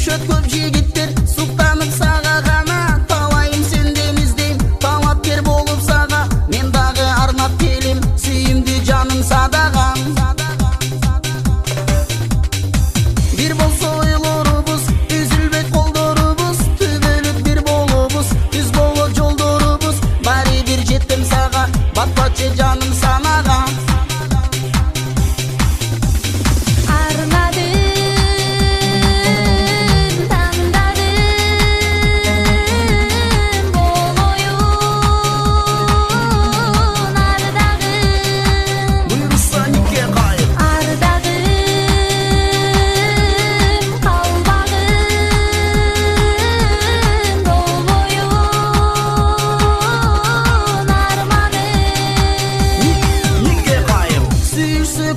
сүйүшөт көп жигиттер, суктанып сага гана. Талайым сенден издейм, талап бер болуп сага. Мен дагы арнап келем, сүйүмдүү жаным садага. Бир болсо ойлорубуз, үзүлбөйт колдорубуз, түбөлүк бир болобуз, түз болот жолдорубуз. Баары бир жеттим сага, батпачы жаным санага.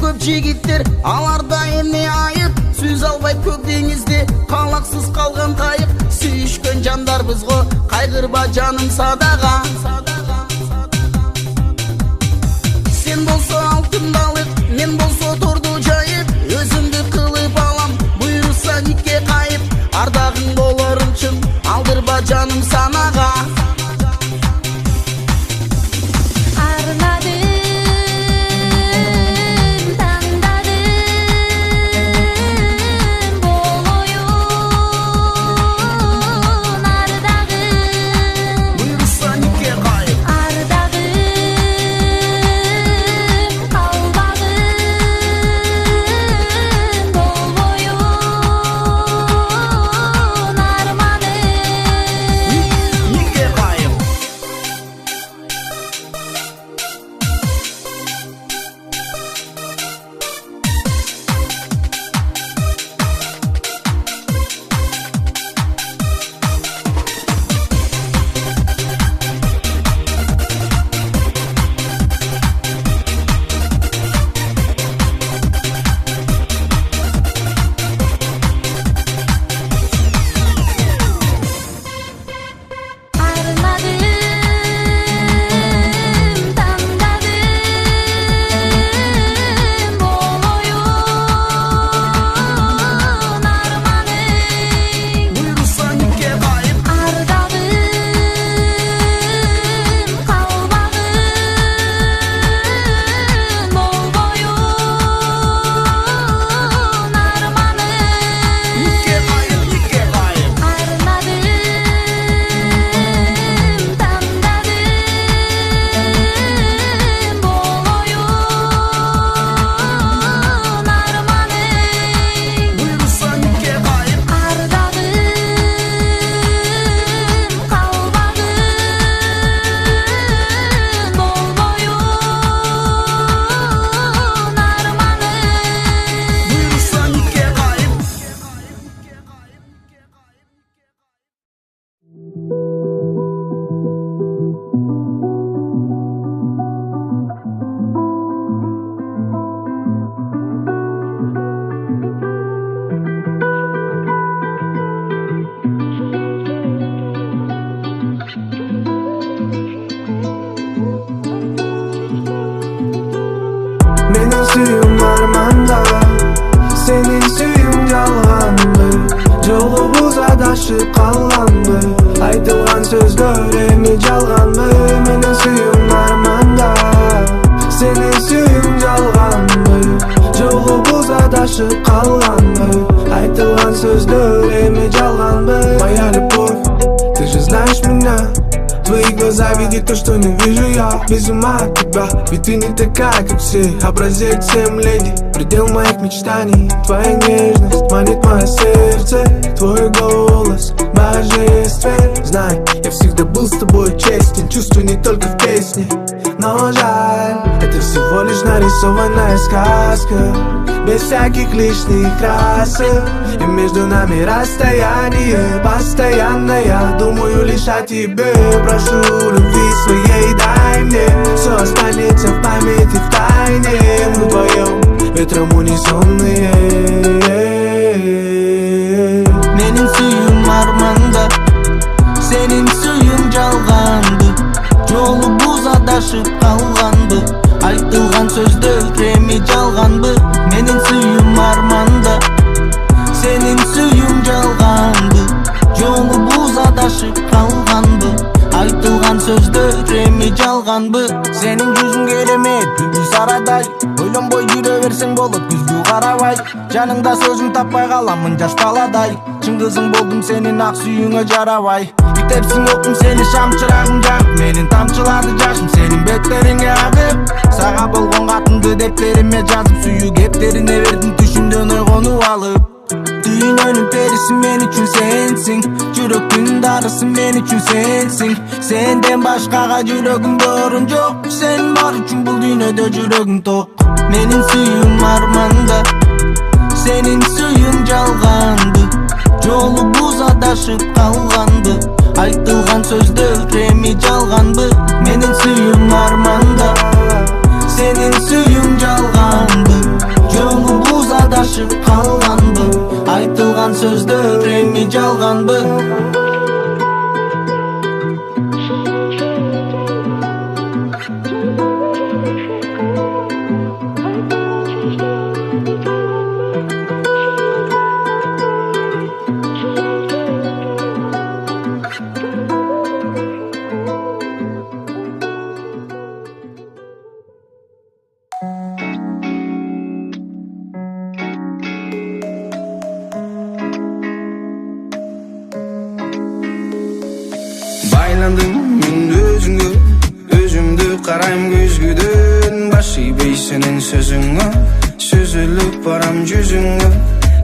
Көп жигиттер, аларда эмне айып, сүз албайт көк деңизде калаксыз калган кайык. Сүйүшкөн жандарбызго кайгырба жаным садага. Сен болсо алтын балык, мен болсо торду жайып, өзүмдү кылып алам, буйруса никке кайып. Ардагың болорун чын, алдырба жаным санага. Menin suyum armanda, senin suyum жалганды. Жолубуз адашып калганбы, айтылган сөздөр эми жалганбы. Менин сүйүм арманда, сенин сүйүң жалганбы. Жолубуз адашып калганбы, айтылган сөздөр эми жалганбы. Моя любовь, ты же знаешь меня. Твои глаза видят то, что не вижу я. Без ума от тебя, ведь ты не такая, как все. Образец всем леди, предел моих мечтаний. Твоя нежность манит мое сердце. Твой голос божествен. Знай, я всегда был с тобой честен. Чувствую не только в песне, но жаль, это всего лишь нарисованная сказка, без всяких лишних красок. И между нами расстояние постоянное. Я думаю лишь о тебе. Прошу любви своей, дай мне. Все останется в памяти в тайне. Мы вдвоем ветром унесенные. Менин сүйүм арманда, сенин сүйүң жалганды. Жолубуз адашып калганбы, айтылган сөздөр эми жалганбы. Менин сүйүм арманда, сенин сүйүң жалганды. сөздөр эми жалганбы? Сенин жүзүң керемет, бүлбүл сарадай. Ойлонбой жүрө берсең болот күзгү карабай. Жаныңда сөзүң таппай каламын жаш баладай. Чын кызың болдум сенин ак сүйүүңө жарабай. Күтепсиң окум сени шам чырагың жагып, менин тамчылады жашым сенин беттериңе агып. Сага болгон катымды дептериме жазып, сүйүү кептерине бердим түшүмдөн ойгонуп алып. Dünyanın perisi men üçün sensin, жүрөктүн дарысы мен üçün sensin. Senden başkaga жүрөгүмдө орун жок, sen бар үчүн бул дүйнөдө жүрөгүм ток. Менин сүйүүм арманда, senin сүйүүң жалганды. Жолубуз адашып калганбы? Айтылган сөздөр эми жалганбы? Менин сүйүүм арманда, senin сүйүүң жалганды. Жолубуз адашып калганбы? Айтылган сөздөр эми жалганбы? Baylandım men özüngө, özümdü karayım gözgüdөн. Başıybey senin sözüngө, süzülüp baram жүзүңгө.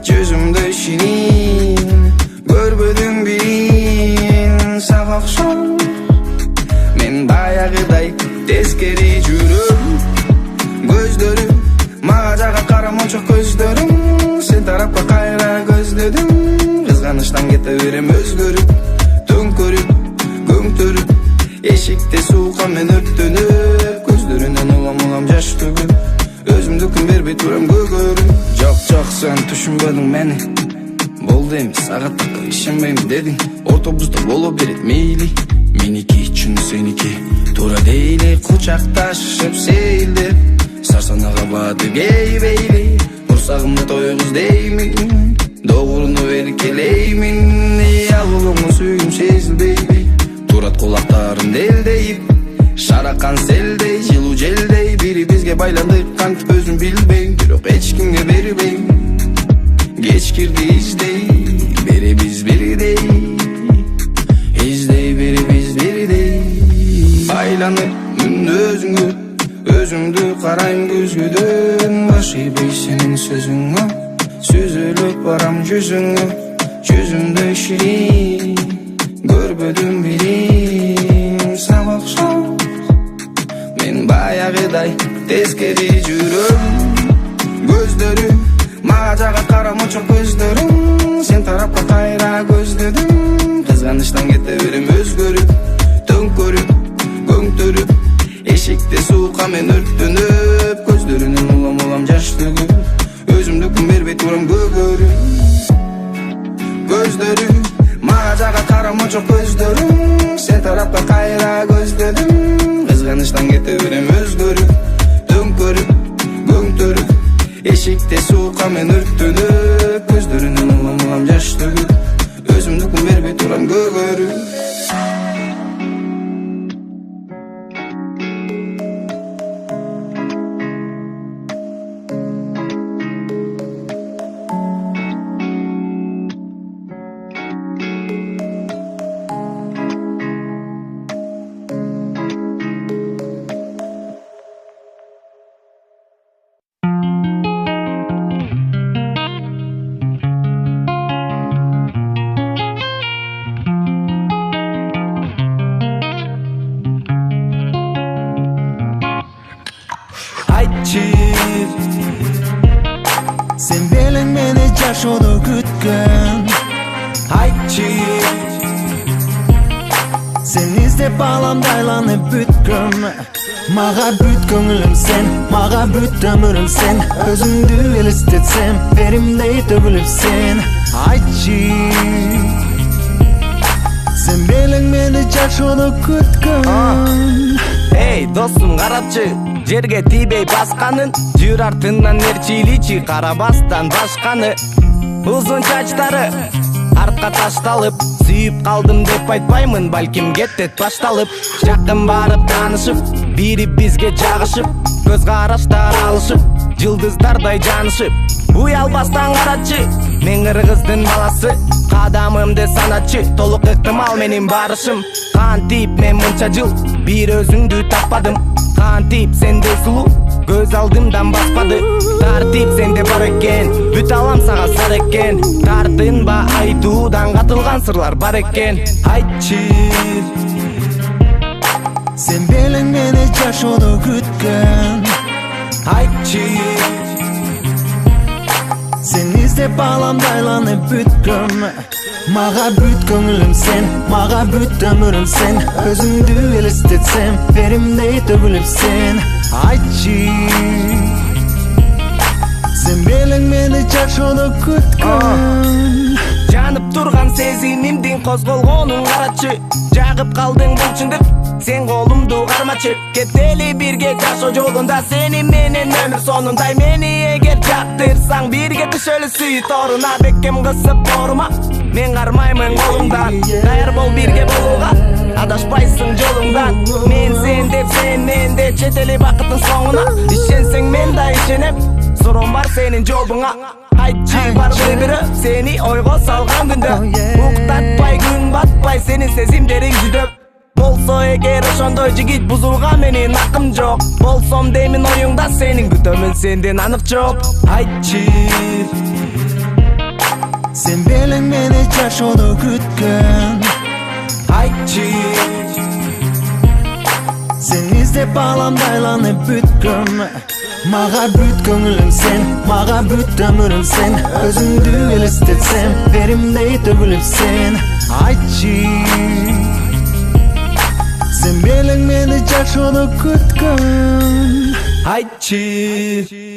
Жүзүмдө şirin, görбөдүм birin. Сага окшоп, мен баягыдай тескери жүрөм. Көздөрүм, мага жака карамончо көздөрүм. Сен тарапка кайра көздөдүм. Кызганычтан кете берем өзгөрүп, төңкөрүп. Eşikte soğukan men örttönüp, gözlerinden ulam жаш төгүп. Өзүмдүкүн бербей турам көгөрүп. Жок sen түшүнбөдүң мени, болду эми сагаттыкка ишенбейм дедиң. Ортобузда боло берет мейли, меники үчүн сеники туура дейли. Кучакташып сейилдеп, сарсанага баады кейбейли. Курсагымды тойгуз деймин, догуруну эркелеймин. Ал улуңу сүйгүм сезилбейби, турат кулактарым делдейип. Шаракан селдей, жылуу желдей, бири бизге байландык кантип өзүм билбейм. Бирок эч кимге бербейм, кечкирди издей, беребиз бирдей. Издей беребиз бирдей. Байланып мүн өзүңгө, өзүмдү карайм көзгөдөн. Башыйбей сенин сөзүңгө, сүзүлүп барам жүзүңгө. Жүзүмдө ширин, көрбөдүм бирин. Сага окшоп, мен баягыдай тескери жүрөм. Көздөрүм, мага жака карамончо көздөрүм. Сен тарапка кайра көздөдүм. Кызганычтан кете берем өзгөрүп, төңкөрүп, көңтөрүп. Эшикте суукка мен өрттөнүп, көздөрүнөн улам жаш төгүп. Өзүмдүкүн бербей турам көгөрүп. Көздөрүм, мага жака карамончо көздөрүм. Сен тарапка кайра көздөдүм. Кызганычтан кете берем өзгөрүп, төңкөрүп, көңтөрүп. Эшикте суукка мен өрттөнүп, көздөрүнөн улам жаш төгүп. Өзүмдүкүн бербей турам көгөрүп. Sen белең мени жашоодо күткөн. Айтчы, sen издеп балам дайланып бүткөн. Мага бүт көңүлүм сен, мага бүт өмүрүм сен. Өзүңдү элестетсем, беримдей төгүлүп сен. Айтчы, sen белең мени жашоодо күткөн. Эй, достум карапчы, жерге тийбей басканын. Жүр артынан ээрчиличи, карабастан башканы. Узун чачтары, артка ташталып сүйүп калдым деп айтпаймын, балким кеттет башталып. Жакын барып таанышып, бири бизге жагышып, көз караштар алышып, жылдыздардай жанышып. Уялбастан карачы, мен кыргыздын баласы, кадамымды саначы, толук ыктымал менин барышым. Кантип мен мынча жыл бир өзүңдү таппадым, кантип сенде сулуу көз алдымдан баспады. Тартип сенде бар экен, бүт алам сага сар экен, тартынба айтуудан катылган сырлар бар экен. Айтчы, Sen белең мени жашоодо күткөн, айтчы, Sen издеп баламды айланып бүткөм. Мага бүт көңүлүм сен, мага бүт өмүрүм сен. Өзүңдү элестетсем, беримдей төгүлүп сен. Айтчы, Sen белең мени жашоодо күткөн. жанып турган сезимимдин козголгонун карачы. Жагып калдың бул чындык, сен колумду кармачы. Кетели бирге жашоо жолунда, сени менен өмүр сонундай. Мени эгер жактырсаң, бирге түшөлү сүй торуна. Бекем кысып борума, мен кармаймын колуңдан. Даяр бол бирге болууга, адашпайсың жолуңдан. Мен сен деп, сен мен деп, жетели бакыттын соңуна. Ишенсең мен да ишенем, суром бар сенин жообуңа. Айтчы барбы бирөө сени ойго салган күндө, уктатпай күн батпай сенин сезимдериң жүдөп. Болсо эгер ошондой жигит бузулган менин акым жок, болсом деймин оюңда сенин күтөмүн сенден анык жооп. Айтчы, Sen белең мени жашоодо күткөн. айтчы, Sen издеп баламды айланып бүткөм. Мага бүт көңүлүм сен, мага бүт өмүрүм сен. Өзүңдү элестетсем, беримдей төгүлүп сен. Айтчы, Sen белең мени жашоодо күткөн. айтчы.